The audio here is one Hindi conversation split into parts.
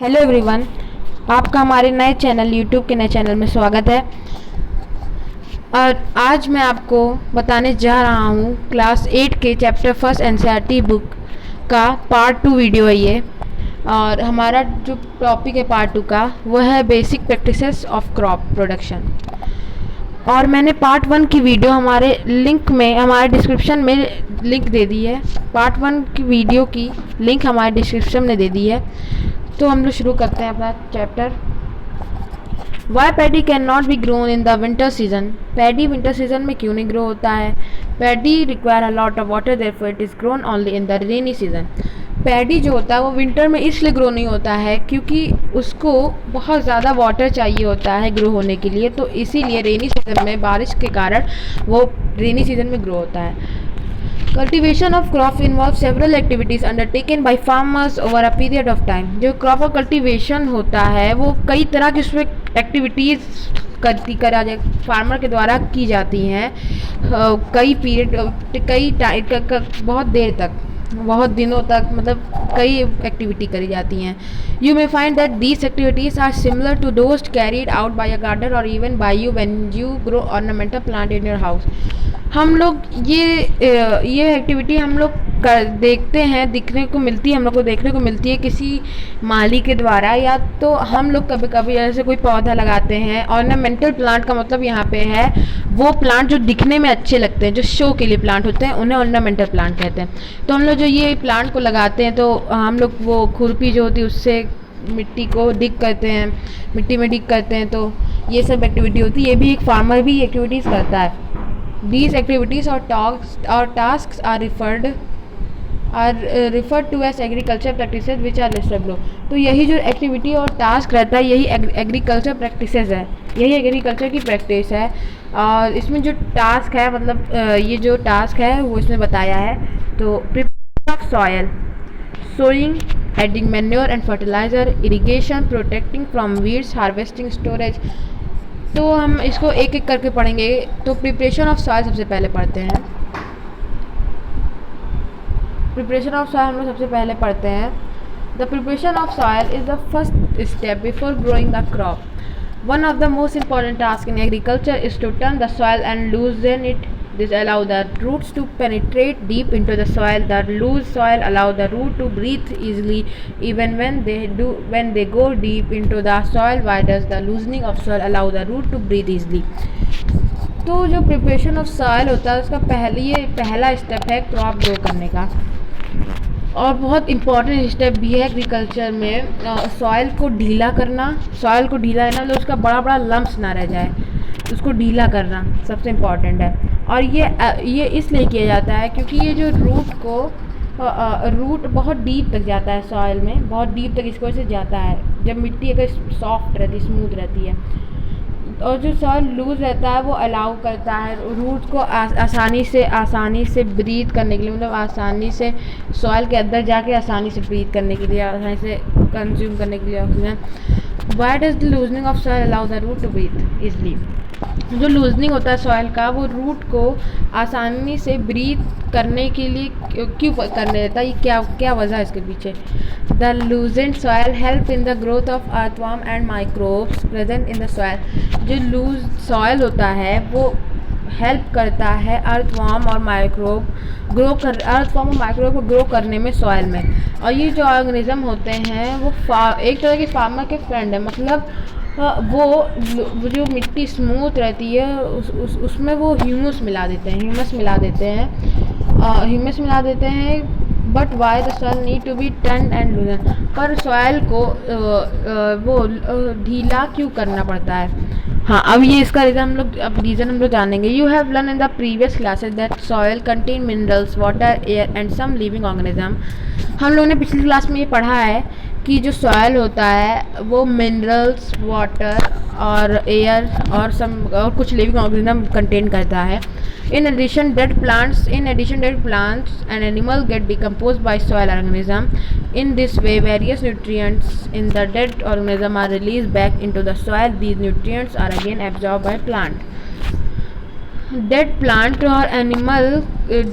हेलो एवरीवन, आपका हमारे नए चैनल यूट्यूब के नए चैनल में स्वागत है। और आज मैं आपको बताने जा रहा हूँ क्लास 8 के चैप्टर फर्स्ट एनसीईआरटी बुक का पार्ट 2 वीडियो है ये। और हमारा जो टॉपिक है पार्ट 2 का वो है basic practices of crop production. और मैंने पार्ट 1 की वीडियो हमारे लिंक में हमारे डिस्क्रिप्शन में लिंक दे दी है। पार्ट 1 की वीडियो की लिंक हमारे डिस्क्रिप्शन में दे दी है। तो हम लोग शुरू करते हैं अपना chapter. Why paddy can not be grown in the winter season. Paddy winter season में क्यों नहीं ग्रो होता है? Paddy require a lot of water, therefore it is grown only in the rainy season. Paddy जो होता है वो विंटर में इसलिए ग्रो नहीं होता है क्योंकि उसको बहुत ज़्यादा वाटर चाहिए होता है ग्रो होने के लिए, तो इसीलिए रेनी सीजन में बारिश के कारण वो रेनी सीजन में ग्रो होता है। Cultivation of crop involves several activities undertaken by farmers over a period of time। जो क्रॉप का कल्टीवेशन होता है वो कई तरह की उसमें एक्टिविटीज़ फार्मर के द्वारा की जाती हैं कई पीरियड बहुत देर तक, बहुत दिनों तक, मतलब कई एक्टिविटी करी जाती हैं। You may find that these activities are similar to those carried out by a gardener और even by you when you grow ornamental plant in your house. हम लोग ये एक्टिविटी हम लोग देखते हैं, दिखने को मिलती है, हम लोग को देखने को मिलती है किसी माली के द्वारा, या तो हम लोग कभी कभी जैसे कोई पौधा लगाते हैं। ऑर्नामेंटल प्लांट का मतलब यहाँ पे है वो प्लांट जो दिखने में अच्छे लगते हैं, जो शो के लिए प्लांट होते हैं, उन्हें ऑर्नामेंटल प्लांट कहते हैं। तो हम लोग जो ये प्लांट को लगाते हैं तो हम लोग वो खुरपी जो होती है उससे मिट्टी को डिग करते हैं, मिट्टी में डिग करते हैं। तो ये सब एक्टिविटी होती है, ये भी एक फार्मर भी एक्टिविटीज़ करता है। These activities or tasks are referred to as agriculture practices which are listed below। तो यही जो एक्टिविटी और टास्क रहता है यही एग्रीकल्चर प्रैक्टिसेस है, यही एग्रीकल्चर की प्रैक्टिस है। और इसमें जो टास्क है, मतलब ये जो टास्क है वो इसमें बताया है। तो preparation of soil, sowing, adding manure and fertiliser, irrigation, protecting from weeds, harvesting, storage. तो हम इसको एक एक करके पढ़ेंगे। तो प्रिपरेशन ऑफ सॉइल सबसे पहले पढ़ते हैं। प्रिपरेशन ऑफ सॉइल हम लोग सबसे पहले पढ़ते हैं। The preparation of soil is the first step before growing the crop. One of the most important task in agriculture is to turn the soil and loosen it. This allow the roots to penetrate deep into the soil. The loose soil allow the root to breathe easily even when they go deep into the soil. Why does the loosening of soil allow the root to breathe easily? तो जो प्रिपरेशन ऑफ सॉइल होता है उसका पहला स्टेप है क्रॉप ग्रो करने का, और बहुत इम्पॉर्टेंट स्टेप भी है एग्रीकल्चर में। सॉइल को ढीला करना, सॉइल को ढीला करना मतलब उसका बड़ा बड़ा लम्प्स ना रह जाए, उसको ढीला करना सबसे इम्पॉर्टेंट है। और ये इसलिए किया जाता है क्योंकि ये जो रूट बहुत डीप तक जाता है सॉइल में, बहुत डीप तक इसकी वजह से जाता है जब मिट्टी अगर सॉफ्ट रहती, स्मूथ रहती है। और जो सॉइल लूज़ रहता है वो अलाउ करता है रूट को आसानी से ब्रीथ करने के लिए, मतलब आसानी से सॉइल के अंदर जाके आसानी से ब्रीथ करने के लिए, आसानी से कंज्यूम करने के लिए oxygen. Why does the loosening of soil allow the root to breathe easily. जो लूजनिंग होता है सॉइल का वो रूट को आसानी से ब्रीथ करने के लिए क्यों करने देता है, ये क्या वजह है इसके पीछे। The loosened soil help in the growth of earthworm and microbes present in the soil. जो लूज सॉइल होता है वो हेल्प करता है अर्थवर्म और माइक्रोब को ग्रो करने में सॉइल में। और ये जो ऑर्गेनिज्म होते हैं वो एक तरह के फार्मर के फ्रेंड है, मतलब वो जो मिट्टी स्मूथ रहती है उसमें वो ह्यूमस मिला देते हैं। But why the soil need to be turn and loosen. पर सॉइल को वो ढीला क्यों करना पड़ता है? हाँ, अब ये इसका रीज़न हम लोग जानेंगे। You have learn in the previous classes that soil contain minerals, water, air and some living organism. हम लोगों ने पिछली क्लास में ये पढ़ा है कि जो सॉइल होता है वो मिनरल्स, वाटर और एयर और कुछ लिविंग ऑर्गेनिज्म कंटेन करता है। In addition, dead plants and animals get decomposed by soil organism. In this way, various nutrients in the dead organism are released back into the soil. These nutrients are again absorbed by plant. Dead plant और एनिमल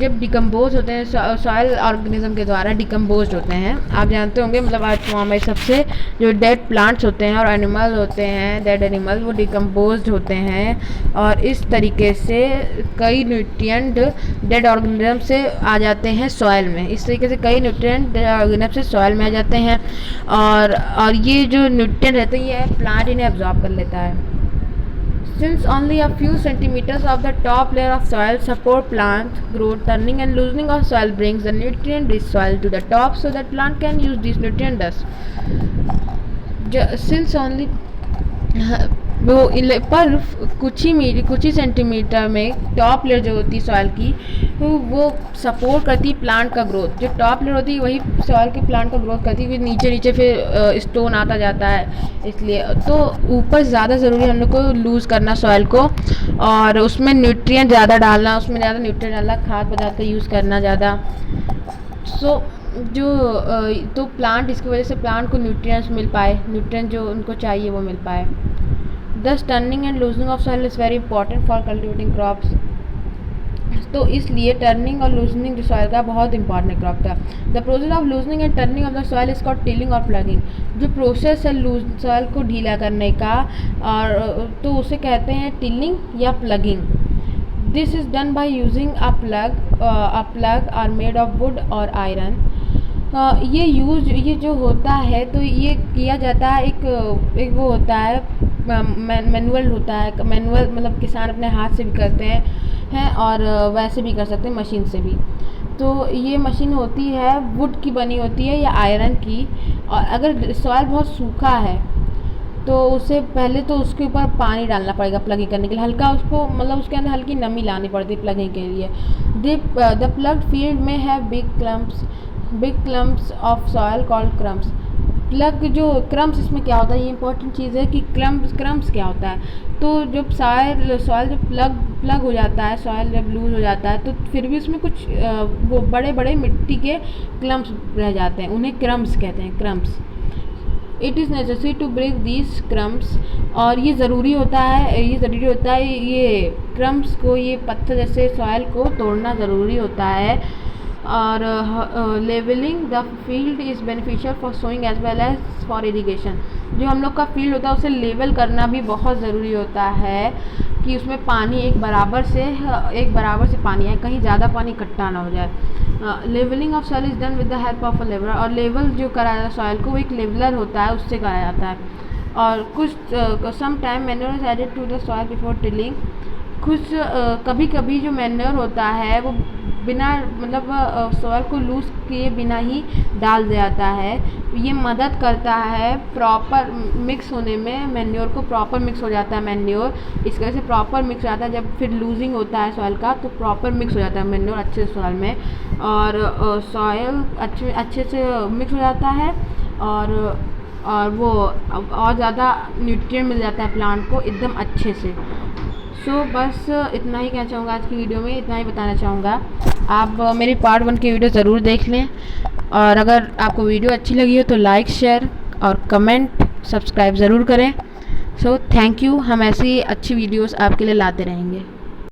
जब डिकम्पोज होते हैं सॉयल ऑर्गेनिज्म के द्वारा डिकम्पोज होते हैं, आप जानते होंगे, मतलब अर्थ फॉर्म है सबसे, जो डेड प्लांट्स होते हैं और एनिमल होते हैं, डेड एनिमल, वो डिकम्पोज होते हैं और इस तरीके से कई न्यूट्रिएंट डेड ऑर्गेनिज्म से आ जाते हैं सॉयल में। इस तरीके से कई न्यूट्रिएंट डेड ऑर्गेनिज्म से सॉयल में आ जाते हैं और ये जो न्यूट्रिएंट रहते हैं ये प्लांट इन्हें एब्जॉर्ब कर लेता है। Since only a few centimeters of the top layer of soil support plant growth, turning and loosening of soil brings the nutrient-rich soil to the top so that plant can use these nutrients. Since only वो पर कुछ ही सेंटीमीटर में टॉप लेयर जो होती है सॉइल की वो सपोर्ट करती है प्लांट का ग्रोथ। जो टॉप लेयर होती है वही सॉइल के प्लांट का ग्रोथ करती है, फिर नीचे फिर स्टोन आता जाता है। इसलिए तो ऊपर ज़्यादा ज़रूरी है हम लोग को लूज़ करना सॉइल को और उसमें न्यूट्रिएंट ज़्यादा डालना, उसमें ज़्यादा न्यूट्रिएंट डालना, खाद पदार्थ का यूज़ करना ज़्यादा। तो प्लांट, इसकी वजह से प्लांट को न्यूट्रिएंट्स मिल पाए, न्यूट्रिएंट जो उनको चाहिए वो मिल पाए। Thus turning and loosening of soil is very important for cultivating crops. तो इसलिए टर्निंग और लूजनिंग जो सॉइल का बहुत इंपॉर्टेंट क्रॉप का। The process of loosening and turning of the soil is called tilling और प्लगिंग। जो प्रोसेस है सॉइल को ढीला करने का और तो उसे कहते हैं टिलिंग या ploughing. This is done by using a plough are made of wood और आयरन। ये जो होता है तो ये किया जाता है, एक वो होता है मैनुअल होता है। मैनुअल मतलब किसान अपने हाथ से भी करते हैं और वैसे भी कर सकते हैं मशीन से भी। तो ये मशीन होती है वुड की बनी होती है या आयरन की। और अगर सॉइल बहुत सूखा है तो उसे पहले तो उसके ऊपर पानी डालना पड़ेगा प्लगिंग करने के लिए, हल्का उसको मतलब उसके अंदर हल्की नमी लानी पड़ती है प्लगिंग के लिए। द प्लग्ड फील्ड में है big clumps of soil called crumbs. Plug जो क्रम्स, इसमें क्या होता है, ये इंपॉर्टेंट चीज़ है कि क्रम्स क्या होता है। तो जब सॉइल जब प्लग हो जाता है, सॉइल जब लूज हो जाता है तो फिर भी उसमें कुछ वो बड़े बड़े मिट्टी के क्लम्प्स रह जाते हैं, उन्हें क्रम्स कहते हैं, crumbs. It is necessary to break these crumbs. और ये ज़रूरी होता है ये क्रम्स को, ये पत्थर जैसे सॉइल को तोड़ना ज़रूरी होता है। और levelling the field is beneficial for sowing as well as for irrigation. जो हम लोग का फील्ड होता है उसे लेवल करना भी बहुत ज़रूरी होता है कि उसमें पानी एक बराबर से पानी आए, कहीं ज़्यादा पानी इकट्ठा ना हो जाए। Levelling of soil is done with the help of a leveller. और लेवल जो करा जाता है सॉइल को, वो एक लेवलर होता है, उससे करा जाता है। और some time manure is added to the soil before tilling. कभी कभी जो मैन्योर होता है वो बिना मतलब सॉइल को लूज किए बिना ही डाल दिया जाता है। ये मदद करता है प्रॉपर मिक्स होने में, मैन्योर को प्रॉपर मिक्स हो जाता है मैन्योर। इस वजह से प्रॉपर मिक्स हो जाता है, जब फिर लूजिंग होता है सॉइल का तो प्रॉपर मिक्स हो जाता है मैन्योर अच्छे से सॉइल में और सॉइल अच्छे से मिक्स हो जाता है और वो और ज़्यादा न्यूट्रिएंट मिल जाता है प्लांट को एकदम अच्छे से। बस इतना ही कहना चाहूँगा आज की वीडियो में, इतना ही बताना चाहूँगा। आप मेरी पार्ट 1 की वीडियो ज़रूर देख लें और अगर आपको वीडियो अच्छी लगी हो तो लाइक, शेयर और कमेंट, सब्सक्राइब ज़रूर करें। Thank you. हम ऐसी अच्छी वीडियोस आपके लिए लाते रहेंगे।